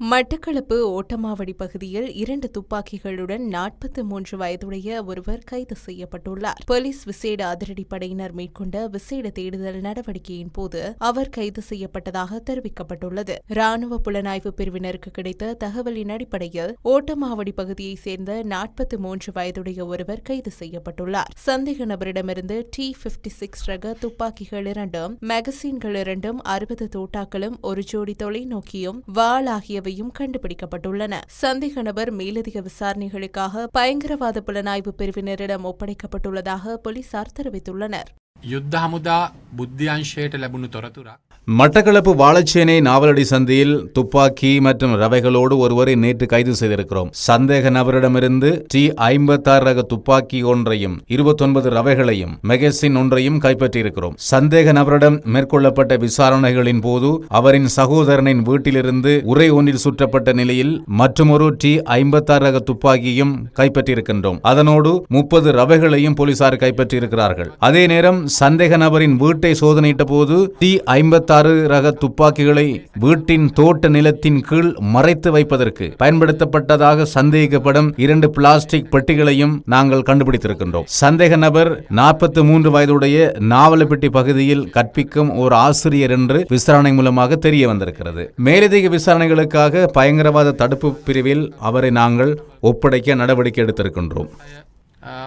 மட்டக்களப்பு ஓட்டமாவடி பகுதியில் 2 துப்பாக்கிகளுடன் 43 வயதுடைய ஒருவர் கைது செய்யப்பட்டுள்ளார். போலீஸ் விசேட அதிரடிப்படையினர் மேற்கொண்ட விசேட தேடுதல் நடவடிக்கையின் போது அவர் கைது செய்யப்பட்டதாக தெரிவிக்கப்பட்டுள்ளது. ராணுவ புலனாய்வு பிரிவினருக்கு கிடைத்த தகவலின் அடிப்படையில் ஓட்டமாவடி பகுதியைச் சேர்ந்த 43 வயதுடைய ஒருவர் கைது செய்யப்பட்டுள்ளார். சந்தேக நபரிடமிருந்து T56 ரக துப்பாக்கிகள் 2, மேகசின்கள் 2, 60 தோட்டாக்களும், ஒரு ஜோடி தொலைநோக்கியும், வாள் ஆகிய கண்டுபிடிக்கப்பட்டுள்ளன. சந்தேக நபர் மேலதிக விசாரணைகளுக்காக பயங்கரவாத புலனாய்வு பிரிவினரிடம் ஒப்படைக்கப்பட்டுள்ளதாக போலீசார் தெரிவித்துள்ளனர். யுத்த ஹமுதா புத்தியாංශයට ලැබුණු තොරතුරක් மட்டக்களப்பு வாழைச்சேனை நாவலடி சந்தியில் துப்பாக்கி மற்றும் ரவைகளோடு ஒருவரை நேற்று கைது செய்திருக்கிறோம். சந்தேக நபரிடமிருந்து T56 ரக துப்பாக்கி ஒன்றையும் 29 ரவைகளையும் மெகசின் ஒன்றையும் கைப்பற்றியிருக்கிறோம். சந்தேக நபரிடம் மேற்கொள்ளப்பட்ட விசாரணைகளின் போது அவரின் சகோதரனின் வீட்டிலிருந்து உரை ஒன்றில் சுற்றப்பட்ட நிலையில் மற்றொரு T56 ரக துப்பாக்கியும் கைப்பற்றியிருக்கின்றோம். அதனோடு 30 ரவைகளையும் போலீசார் கைப்பற்றியிருக்கிறார்கள். அதே நேரம் சந்தேக நபரின் வீட்டை சோதனையிட்ட போது T56 ரக துப்பாக்கிகளை வீட்டின் தோட்ட நிலத்தின் கீழ் மறைத்து வைப்பதற்கு பயன்படுத்தப்பட்டதாக சந்தேகிக்கப்படும் 2 பிளாஸ்டிக் பெட்டிகளையும் நாங்கள் கண்டுபிடித்திருக்கின்றோம். சந்தேக நபர் 43 வயதுடைய நாவலப்பட்டி பகுதியில் கற்பிக்கும் ஒரு ஆசிரியர் என்று விசாரணை மூலமாக தெரிய வந்திருக்கிறது. மேலதிக விசாரணைகளுக்காக பயங்கரவாத தடுப்பு பிரிவில் அவரை நாங்கள் ஒப்படைக்க நடவடிக்கை எடுத்திருக்கின்றோம்.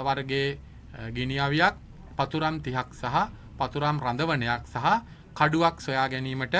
වර්ගයේ ගිනිඅවියක්, පතුරම් 30ක් සහ පතුරම් රඳවනයක් සහ කඩුවක් සොයා ගැනීමට